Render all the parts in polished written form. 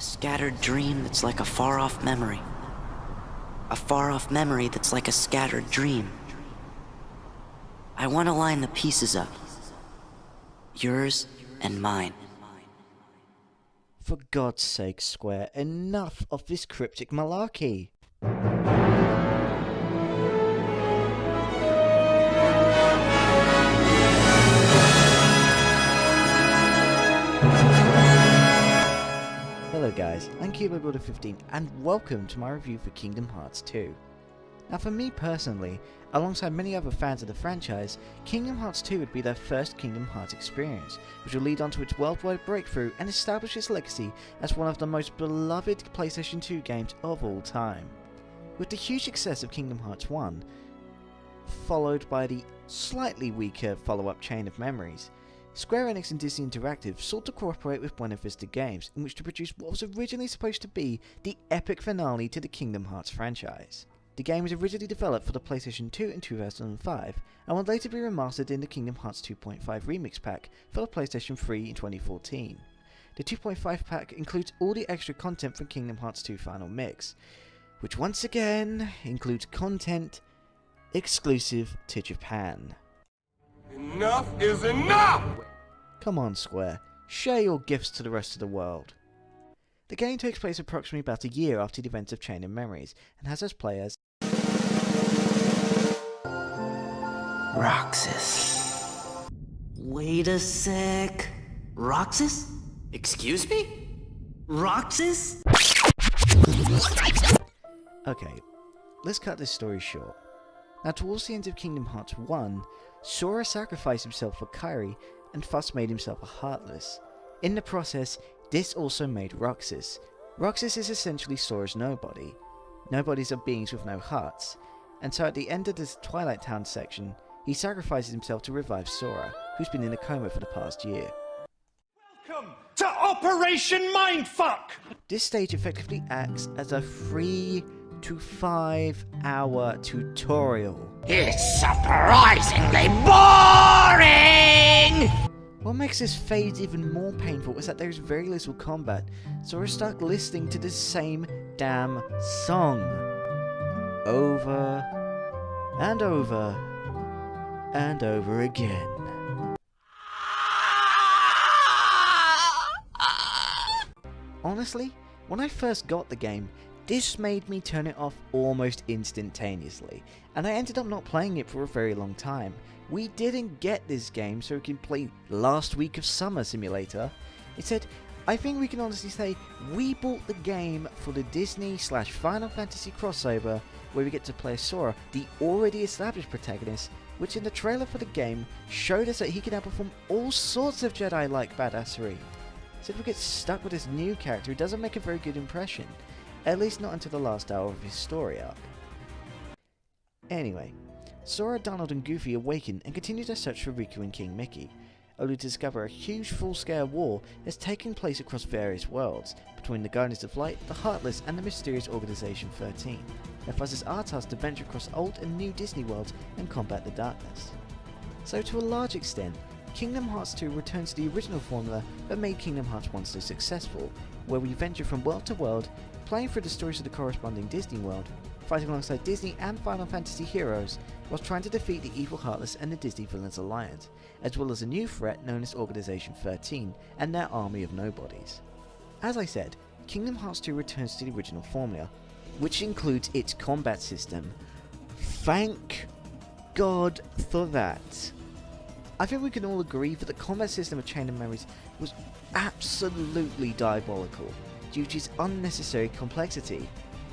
A scattered dream that's like a far-off memory. A far-off memory that's like a scattered dream. I want to line the pieces up. Yours and mine. For God's sake, Square, enough of this cryptic malarkey! Hello guys, I'm CuboBuilder15 and welcome to my review for Kingdom Hearts 2. Now for me personally, alongside many other fans of the franchise, Kingdom Hearts 2 would be their first Kingdom Hearts experience, which will lead on to its worldwide breakthrough and establish its legacy as one of the most beloved PlayStation 2 games of all time. With the huge success of Kingdom Hearts 1, followed by the slightly weaker follow-up Chain of Memories, Square Enix and Disney Interactive sought to cooperate with Buena Vista Games in which to produce what was originally supposed to be the epic finale to the Kingdom Hearts franchise. The game was originally developed for the PlayStation 2 in 2005 and would later be remastered in the Kingdom Hearts 2.5 Remix Pack for the PlayStation 3 in 2014. The 2.5 pack includes all the extra content from Kingdom Hearts 2 Final Mix, which once again includes content exclusive to Japan. Enough is enough! Come on Square, share your gifts to the rest of the world. The game takes place approximately about a year after the events of Chain of Memories, and has as players Roxas. Wait a sec. Roxas? Excuse me? Roxas? Okay, let's cut this story short. Now towards the end of Kingdom Hearts 1, Sora sacrificed himself for Kairi and thus made himself a Heartless. In the process, this also made Roxas. Roxas is essentially Sora's nobody. Nobodies are beings with no hearts, and so at the end of this Twilight Town section, he sacrifices himself to revive Sora, who's been in a coma for the past year. Welcome to Operation Mindfuck! This stage effectively acts as a 3 to 5 hour tutorial. It's surprisingly boring! What makes this phase even more painful is that there is very little combat, so we're stuck listening to the same damn song. Over and over and over again. Honestly, when I first got the game, this made me turn it off almost instantaneously, and I ended up not playing it for a very long time. We didn't get this game so we can play Last Week of Summer Simulator. Instead, I think we can honestly say we bought the game for the Disney/Final Fantasy crossover, where we get to play Sora, the already established protagonist, which in the trailer for the game showed us that he can outperform all sorts of Jedi-like badassery. So we get stuck with this new character who doesn't make a very good impression, at least not until the last hour of his story arc. Anyway, Sora, Donald and Goofy awaken and continue their search for Riku and King Mickey, only to discover a huge full-scale war has taken place across various worlds, between the Guardians of Light, the Heartless and the mysterious Organization 13, that forces our task to venture across old and new Disney worlds and combat the darkness. So to a large extent, Kingdom Hearts 2 returns to the original formula that made Kingdom Hearts 1 so successful, where we venture from world to world, playing through the stories of the corresponding Disney world, fighting alongside Disney and Final Fantasy heroes, whilst trying to defeat the evil Heartless and the Disney Villains Alliance, as well as a new threat known as Organization 13 and their army of nobodies. As I said, Kingdom Hearts 2 returns to the original formula, which includes its combat system. Thank God for that. I think we can all agree that the combat system of Chain of Memories was absolutely diabolical due to its unnecessary complexity.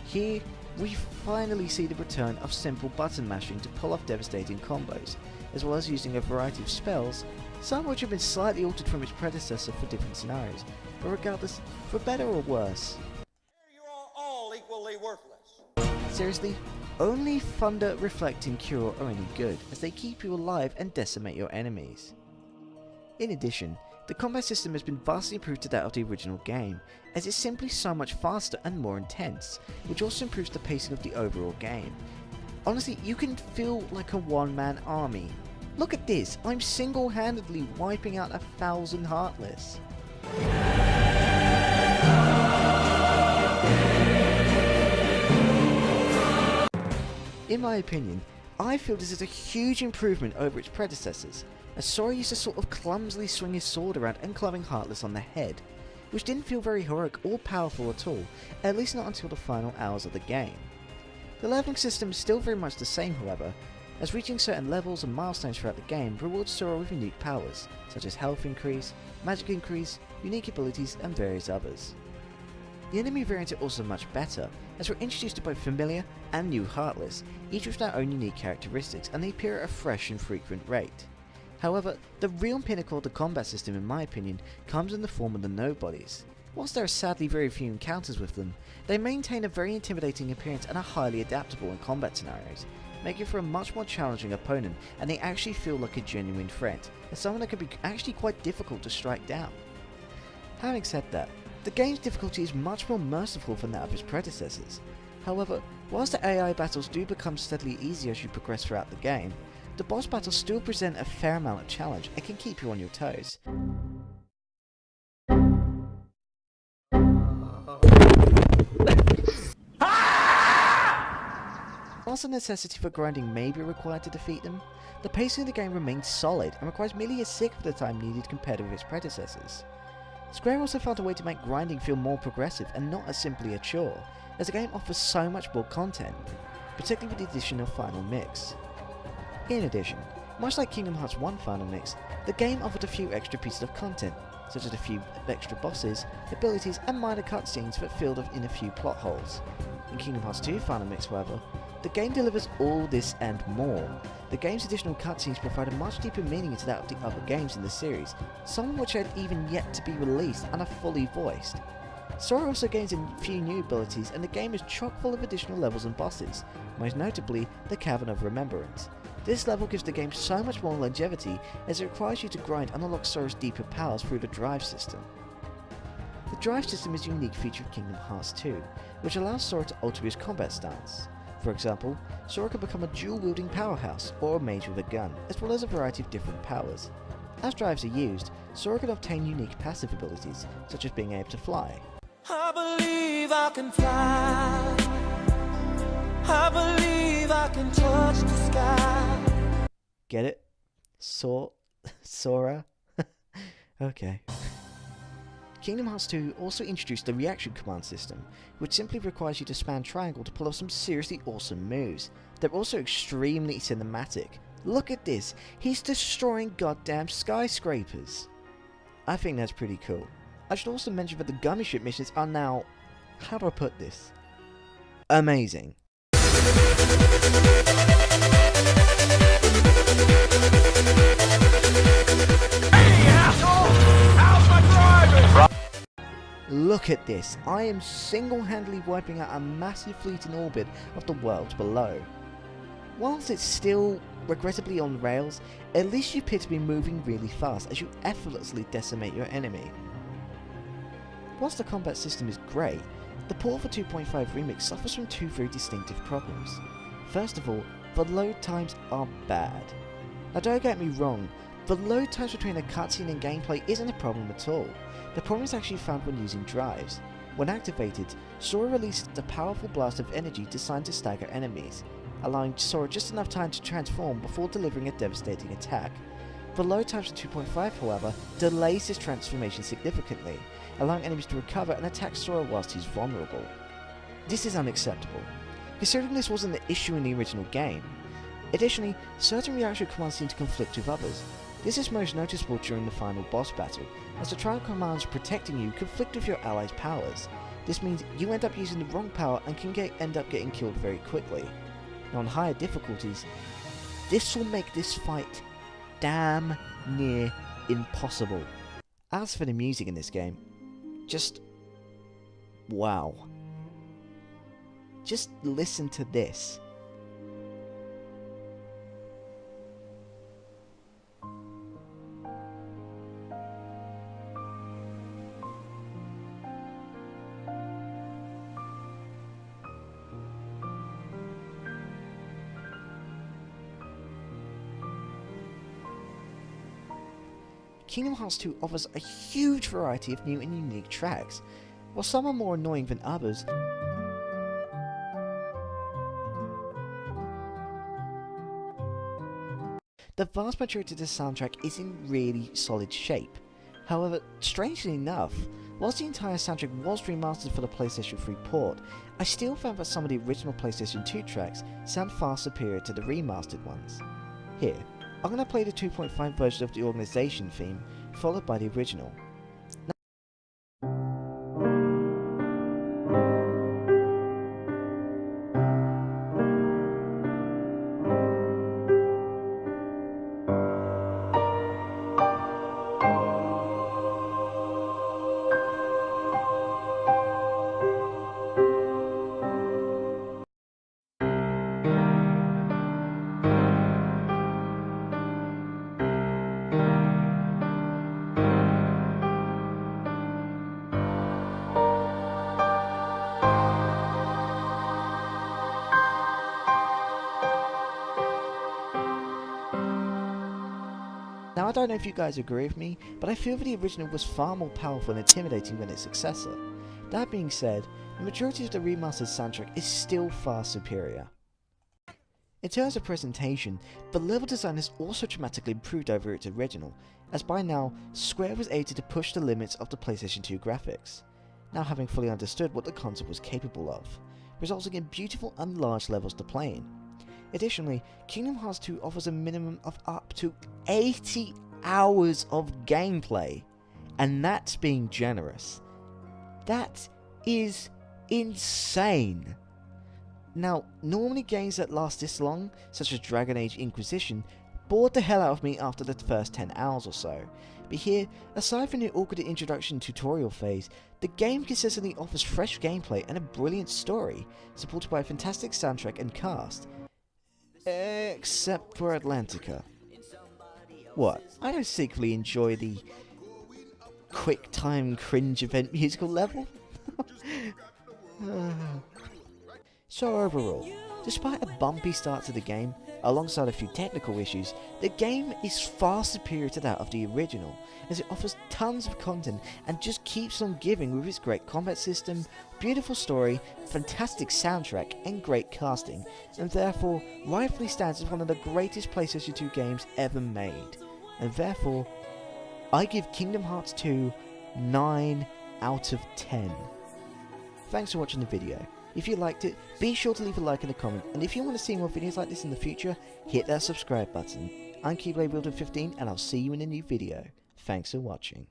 Here, we finally see the return of simple button mashing to pull off devastating combos, as well as using a variety of spells, some of which have been slightly altered from its predecessor for different scenarios, but regardless, for better or worse. You are all equally worthless. Seriously, only Thunder, Reflect and Cure are any good, as they keep you alive and decimate your enemies. In addition, the combat system has been vastly improved to that of the original game, as it's simply so much faster and more intense, which also improves the pacing of the overall game. Honestly, you can feel like a one-man army. Look at this, I'm single-handedly wiping out 1,000 Heartless. In my opinion, I feel this is a huge improvement over its predecessors, as Sora used to sort of clumsily swing his sword around and clubbing Heartless on the head, which didn't feel very heroic or powerful at all, at least not until the final hours of the game. The leveling system is still very much the same however, as reaching certain levels and milestones throughout the game rewards Sora with unique powers, such as health increase, magic increase, unique abilities and various others. The enemy variants are also much better, as we're introduced to both familiar and new Heartless, each with their own unique characteristics, and they appear at a fresh and frequent rate. However, the real pinnacle of the combat system in my opinion comes in the form of the Nobodies. Whilst there are sadly very few encounters with them, they maintain a very intimidating appearance and are highly adaptable in combat scenarios, making for a much more challenging opponent, and they actually feel like a genuine threat, as someone that can be actually quite difficult to strike down. Having said that, the game's difficulty is much more merciful than that of its predecessors. However, whilst the AI battles do become steadily easier as you progress throughout the game, the boss battles still present a fair amount of challenge and can keep you on your toes. Whilst the necessity for grinding may be required to defeat them, the pacing of the game remains solid and requires merely a sixth of the time needed compared with its predecessors. Square also found a way to make grinding feel more progressive and not as simply a chore, as the game offers so much more content, particularly with the addition of Final Mix. In addition, much like Kingdom Hearts 1 Final Mix, the game offered a few extra pieces of content, such as a few extra bosses, abilities and minor cutscenes that filled in a few plot holes. In Kingdom Hearts 2 Final Mix however, the game delivers all this and more. The game's additional cutscenes provide a much deeper meaning into that of the other games in the series, some of which had even yet to be released and are fully voiced. Sora also gains a few new abilities, and the game is chock full of additional levels and bosses, most notably the Cavern of Remembrance. This level gives the game so much more longevity as it requires you to grind and unlock Sora's deeper powers through the drive system. The drive system is a unique feature of Kingdom Hearts 2, which allows Sora to alter his combat stance. For example, Sora can become a dual-wielding powerhouse or a mage with a gun, as well as a variety of different powers. As drives are used, Sora can obtain unique passive abilities, such as being able to fly. I believe I can fly. I believe I can touch the sky. Get it? Sora? Okay. Kingdom Hearts 2 also introduced the reaction command system, which simply requires you to spam triangle to pull off some seriously awesome moves. They're also extremely cinematic. Look at this, he's destroying goddamn skyscrapers. I think that's pretty cool. I should also mention that the Gummy Ship missions are now, how do I put this? Amazing. Look at this, I am single-handedly wiping out a massive fleet in orbit of the world below. Whilst it's still regrettably on rails, at least you appear to be moving really fast as you effortlessly decimate your enemy. Whilst the combat system is great, the port for 2.5 Remix suffers from two very distinctive problems. First of all, the load times are bad. Now don't get me wrong, the load times between a cutscene and gameplay isn't a problem at all. The problem is actually found when using drives. When activated, Sora releases a powerful blast of energy designed to stagger enemies, allowing Sora just enough time to transform before delivering a devastating attack. The load times of 2.5 however delays this transformation significantly, allowing enemies to recover and attack Sora whilst he's vulnerable. This is unacceptable, considering this wasn't the issue in the original game. Additionally, certain reaction commands seem to conflict with others. This is most noticeable during the final boss battle, as the trial commands protecting you conflict with your allies' powers. This means you end up using the wrong power and can end up getting killed very quickly. Now on higher difficulties, this will make this fight damn near impossible. As for the music in this game, just wow. Just listen to this. Kingdom Hearts 2 offers a huge variety of new and unique tracks. While some are more annoying than others, the vast majority of the soundtrack is in really solid shape. However, strangely enough, whilst the entire soundtrack was remastered for the PlayStation 3 port, I still found that some of the original PlayStation 2 tracks sound far superior to the remastered ones. Here, I'm going to play the 2.5 version of the Organization theme, followed by the original. Now, I don't know if you guys agree with me, but I feel that the original was far more powerful and intimidating than its successor. That being said, the majority of the remastered soundtrack is still far superior. In terms of presentation, the level design has also dramatically improved over its original, as by now, Square was able to push the limits of the PlayStation 2 graphics, now having fully understood what the console was capable of, resulting in beautiful and large levels to play in. Additionally, Kingdom Hearts 2 offers a minimum of up to 80 hours of gameplay, and that's being generous. That is insane. Now, normally games that last this long, such as Dragon Age Inquisition, bored the hell out of me after the first 10 hours or so, but here, aside from the awkward introduction tutorial phase, the game consistently offers fresh gameplay and a brilliant story, supported by a fantastic soundtrack and cast. Except for Atlantica. What? I don't secretly enjoy the quick time cringe event musical level? So overall, despite a bumpy start to the game, alongside a few technical issues, the game is far superior to that of the original, as it offers tons of content and just keeps on giving with its great combat system, beautiful story, fantastic soundtrack and great casting, and therefore rightfully stands as one of the greatest PlayStation 2 games ever made. And therefore, I give Kingdom Hearts 2 9 out of 10. Thanks for watching the video. If you liked it, be sure to leave a like and a comment, and if you want to see more videos like this in the future, hit that subscribe button. I'm Keyblade Wielder 15 and I'll see you in a new video. Thanks for watching.